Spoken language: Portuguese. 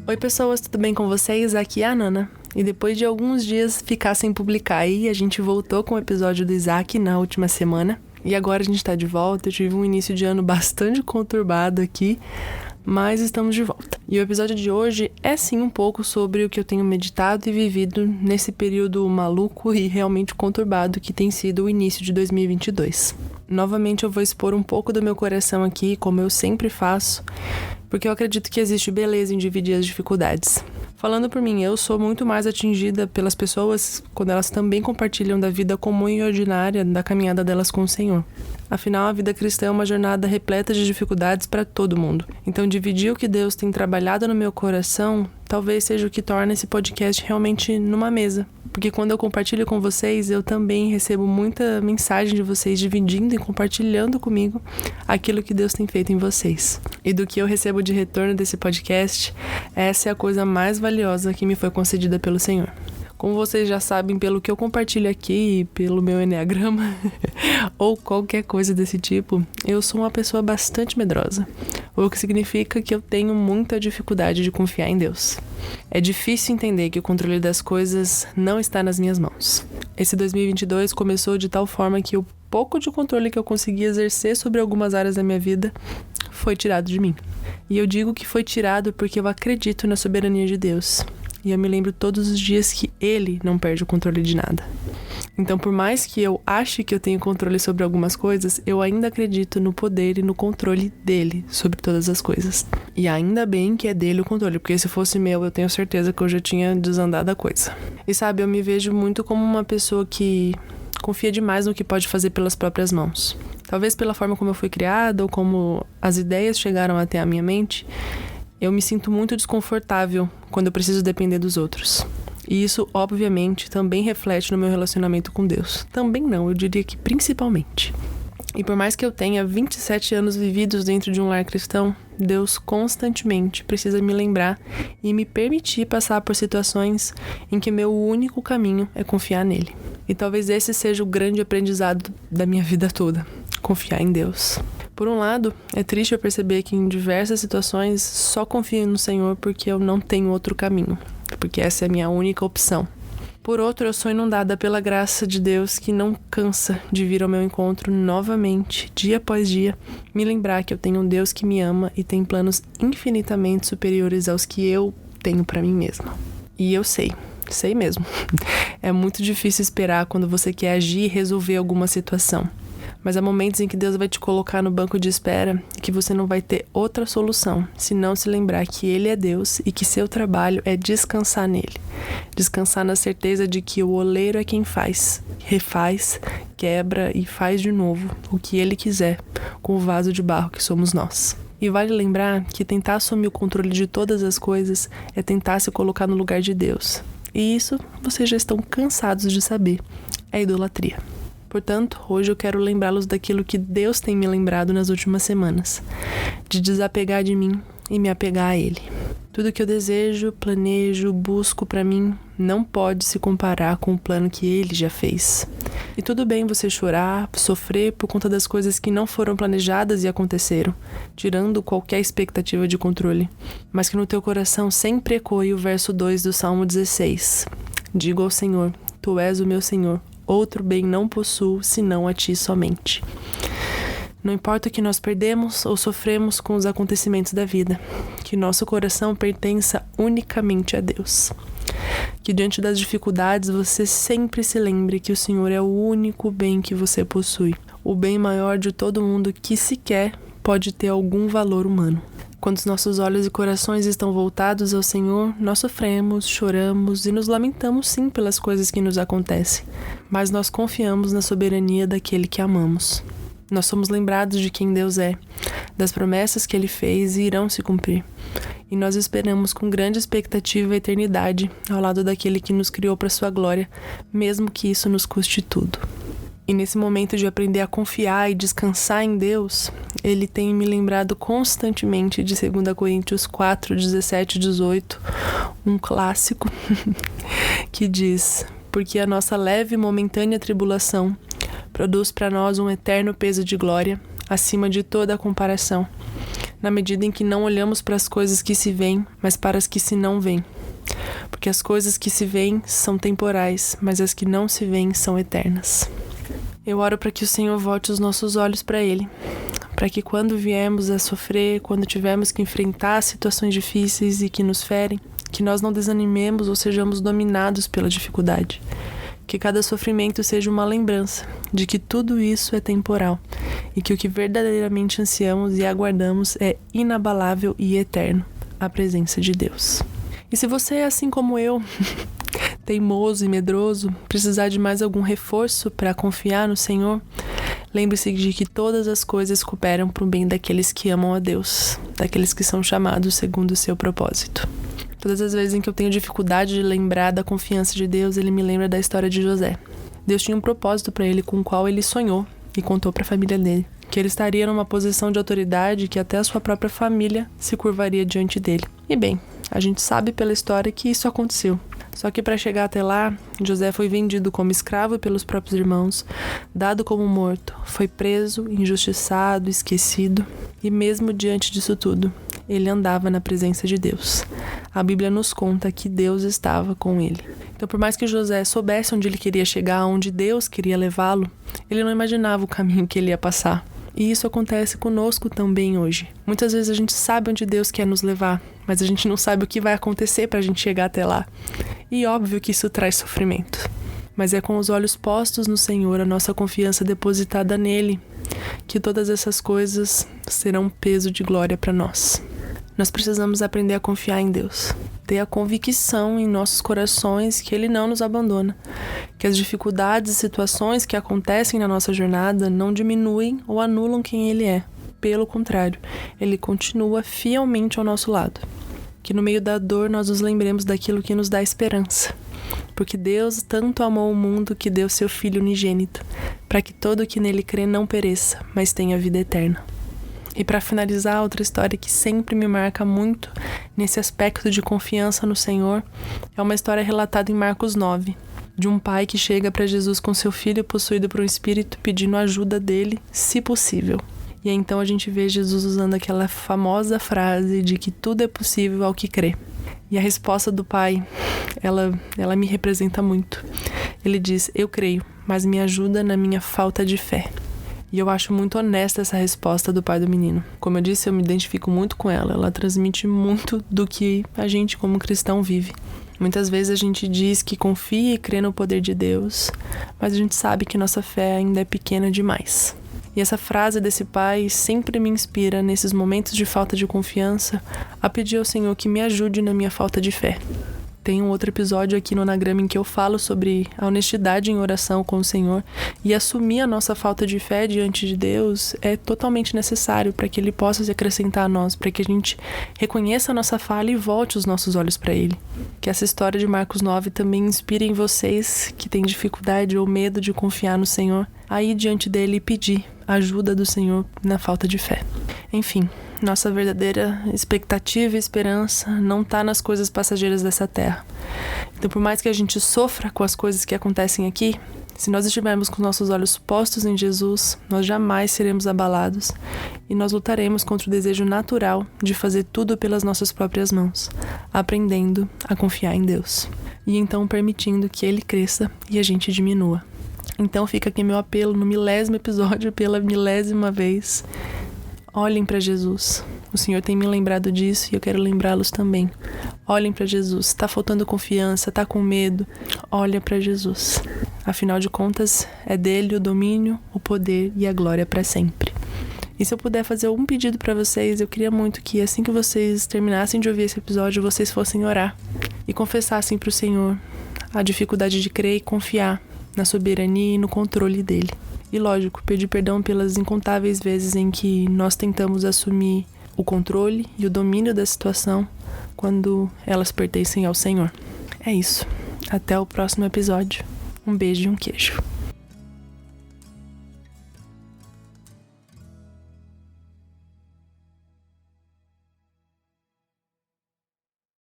Oi pessoas, tudo bem com vocês? Aqui é a Nana. E depois de alguns dias ficar sem publicar aí, a gente voltou com o episódio do Isaac na última semana. E agora a gente tá de volta. Eu tive um início de ano bastante conturbado aqui, mas estamos de volta. E o episódio de hoje é sim um pouco sobre o que eu tenho meditado e vivido nesse período maluco e realmente conturbado que tem sido o início de 2022. Novamente eu vou expor um pouco do meu coração aqui, como eu sempre faço, porque eu acredito que existe beleza em dividir as dificuldades. Falando por mim, eu sou muito mais atingida pelas pessoas quando elas também compartilham da vida comum e ordinária da caminhada delas com o Senhor. Afinal, a vida cristã é uma jornada repleta de dificuldades para todo mundo. Então, dividir o que Deus tem trabalhado no meu coração talvez seja o que torna esse podcast realmente numa mesa. Porque quando eu compartilho com vocês, eu também recebo muita mensagem de vocês dividindo e compartilhando comigo aquilo que Deus tem feito em vocês. E do que eu recebo de retorno desse podcast, essa é a coisa mais valiosa que me foi concedida pelo Senhor. Como vocês já sabem pelo que eu compartilho aqui, pelo meu enneagrama, ou qualquer coisa desse tipo, eu sou uma pessoa bastante medrosa, o que significa que eu tenho muita dificuldade de confiar em Deus. É difícil entender que o controle das coisas não está nas minhas mãos. Esse 2022 começou de tal forma que o pouco de controle que eu consegui exercer sobre algumas áreas da minha vida foi tirado de mim. E eu digo que foi tirado porque eu acredito na soberania de Deus. E eu me lembro todos os dias que Ele não perde o controle de nada. Então, por mais que eu ache que eu tenho controle sobre algumas coisas, eu ainda acredito no poder e no controle dele sobre todas as coisas. E ainda bem que é dele o controle, porque se fosse meu, eu tenho certeza que eu já tinha desandado a coisa. E sabe, eu me vejo muito como uma pessoa que confia demais no que pode fazer pelas próprias mãos. Talvez pela forma como eu fui criada ou como as ideias chegaram até a minha mente, eu me sinto muito desconfortável quando eu preciso depender dos outros. E isso, obviamente, também reflete no meu relacionamento com Deus. Também não, eu diria que principalmente. E por mais que eu tenha 27 anos vividos dentro de um lar cristão, Deus constantemente precisa me lembrar e me permitir passar por situações em que meu único caminho é confiar nele. E talvez esse seja o grande aprendizado da minha vida toda, confiar em Deus. Por um lado, é triste eu perceber que em diversas situações só confio no Senhor porque eu não tenho outro caminho, porque essa é a minha única opção. Por outro, eu sou inundada pela graça de Deus que não cansa de vir ao meu encontro novamente, dia após dia, me lembrar que eu tenho um Deus que me ama e tem planos infinitamente superiores aos que eu tenho para mim mesma. E eu sei mesmo. É muito difícil esperar quando você quer agir e resolver alguma situação. Mas há momentos em que Deus vai te colocar no banco de espera e que você não vai ter outra solução, se não se lembrar que Ele é Deus e que seu trabalho é descansar nele. Descansar na certeza de que o oleiro é quem faz, refaz, quebra e faz de novo o que Ele quiser com o vaso de barro que somos nós. E vale lembrar que tentar assumir o controle de todas as coisas é tentar se colocar no lugar de Deus. E isso vocês já estão cansados de saber, é idolatria. Portanto, hoje eu quero lembrá-los daquilo que Deus tem me lembrado nas últimas semanas, de desapegar de mim e me apegar a Ele. Tudo que eu desejo, planejo, busco para mim não pode se comparar com o plano que Ele já fez. E tudo bem você chorar, sofrer por conta das coisas que não foram planejadas e aconteceram, tirando qualquer expectativa de controle, mas que no teu coração sempre ecoe o verso 2 do Salmo 16. Digo ao Senhor, Tu és o meu Senhor. Outro bem não possuo, senão a ti somente. Não importa o que nós perdemos ou sofremos com os acontecimentos da vida, que nosso coração pertença unicamente a Deus. Que diante das dificuldades você sempre se lembre que o Senhor é o único bem que você possui, o bem maior de todo mundo que sequer pode ter algum valor humano. Quando os nossos olhos e corações estão voltados ao Senhor, nós sofremos, choramos e nos lamentamos sim pelas coisas que nos acontecem, mas nós confiamos na soberania daquele que amamos. Nós somos lembrados de quem Deus é, das promessas que Ele fez e irão se cumprir. E nós esperamos com grande expectativa a eternidade ao lado daquele que nos criou para sua glória, mesmo que isso nos custe tudo. E nesse momento de aprender a confiar e descansar em Deus, Ele tem me lembrado constantemente de 2 Coríntios 4, 17 e 18, um clássico, que diz: porque a nossa leve e momentânea tribulação produz para nós um eterno peso de glória, acima de toda a comparação, na medida em que não olhamos para as coisas que se veem, mas para as que se não veem. Porque as coisas que se veem são temporais, mas as que não se veem são eternas. Eu oro para que o Senhor volte os nossos olhos para Ele, para que quando viemos a sofrer, quando tivermos que enfrentar situações difíceis e que nos ferem, que nós não desanimemos ou sejamos dominados pela dificuldade. Que cada sofrimento seja uma lembrança de que tudo isso é temporal e que o que verdadeiramente ansiamos e aguardamos é inabalável e eterno, a presença de Deus. E se você é assim como eu, teimoso e medroso, precisar de mais algum reforço para confiar no Senhor, lembre-se de que todas as coisas cooperam para o bem daqueles que amam a Deus, daqueles que são chamados segundo o seu propósito. Todas as vezes em que eu tenho dificuldade de lembrar da confiança de Deus, Ele me lembra da história de José. Deus tinha um propósito para ele com o qual ele sonhou e contou para a família dele. Que ele estaria numa posição de autoridade que até a sua própria família se curvaria diante dele. E bem, a gente sabe pela história que isso aconteceu. Só que para chegar até lá, José foi vendido como escravo pelos próprios irmãos, dado como morto, foi preso, injustiçado, esquecido. E mesmo diante disso tudo, ele andava na presença de Deus. A Bíblia nos conta que Deus estava com ele. Então, por mais que José soubesse onde ele queria chegar, onde Deus queria levá-lo, ele não imaginava o caminho que ele ia passar. E isso acontece conosco também hoje. Muitas vezes a gente sabe onde Deus quer nos levar, mas a gente não sabe o que vai acontecer para a gente chegar até lá. E óbvio que isso traz sofrimento. Mas é com os olhos postos no Senhor, a nossa confiança depositada nele, que todas essas coisas serão um peso de glória para nós. Nós precisamos aprender a confiar em Deus, ter a convicção em nossos corações que Ele não nos abandona, que as dificuldades e situações que acontecem na nossa jornada não diminuem ou anulam quem Ele é. Pelo contrário, Ele continua fielmente ao nosso lado. Que no meio da dor nós nos lembremos daquilo que nos dá esperança. Porque Deus tanto amou o mundo que deu seu Filho unigênito, para que todo que nele crê não pereça, mas tenha vida eterna. E para finalizar, outra história que sempre me marca muito nesse aspecto de confiança no Senhor é uma história relatada em Marcos 9, de um pai que chega para Jesus com seu filho possuído por um espírito pedindo ajuda dele, se possível. E aí, então a gente vê Jesus usando aquela famosa frase de que tudo é possível ao que crê. E a resposta do pai, ela me representa muito. Ele diz: eu creio, mas me ajuda na minha falta de fé. E eu acho muito honesta essa resposta do pai do menino. Como eu disse, eu me identifico muito com ela. Ela transmite muito do que a gente como cristão vive. Muitas vezes a gente diz que confia e crê no poder de Deus, mas a gente sabe que nossa fé ainda é pequena demais. E essa frase desse pai sempre me inspira, nesses momentos de falta de confiança, a pedir ao Senhor que me ajude na minha falta de fé. Tem um outro episódio aqui no Anagrama em que eu falo sobre a honestidade em oração com o Senhor, e assumir a nossa falta de fé diante de Deus é totalmente necessário para que Ele possa se acrescentar a nós, para que a gente reconheça a nossa falha e volte os nossos olhos para Ele. Que essa história de Marcos 9 também inspire em vocês que têm dificuldade ou medo de confiar no Senhor, a ir diante dele e pedir a ajuda do Senhor na falta de fé. Enfim, nossa verdadeira expectativa e esperança não está nas coisas passageiras dessa terra. Então, por mais que a gente sofra com as coisas que acontecem aqui, se nós estivermos com nossos olhos postos em Jesus, nós jamais seremos abalados e nós lutaremos contra o desejo natural de fazer tudo pelas nossas próprias mãos, aprendendo a confiar em Deus e então permitindo que Ele cresça e a gente diminua. Então fica aqui meu apelo no 1000º episódio, pela 1000ª vez. Olhem para Jesus. O Senhor tem me lembrado disso e eu quero lembrá-los também. Olhem para Jesus. Está faltando confiança, está com medo? Olha para Jesus. Afinal de contas, é dele o domínio, o poder e a glória para sempre. E se eu puder fazer um pedido para vocês, eu queria muito que assim que vocês terminassem de ouvir esse episódio, vocês fossem orar e confessassem para o Senhor a dificuldade de crer e confiar na soberania e no controle dele. E lógico, pedir perdão pelas incontáveis vezes em que nós tentamos assumir o controle e o domínio da situação quando elas pertencem ao Senhor. É isso. Até o próximo episódio. Um beijo e um queijo.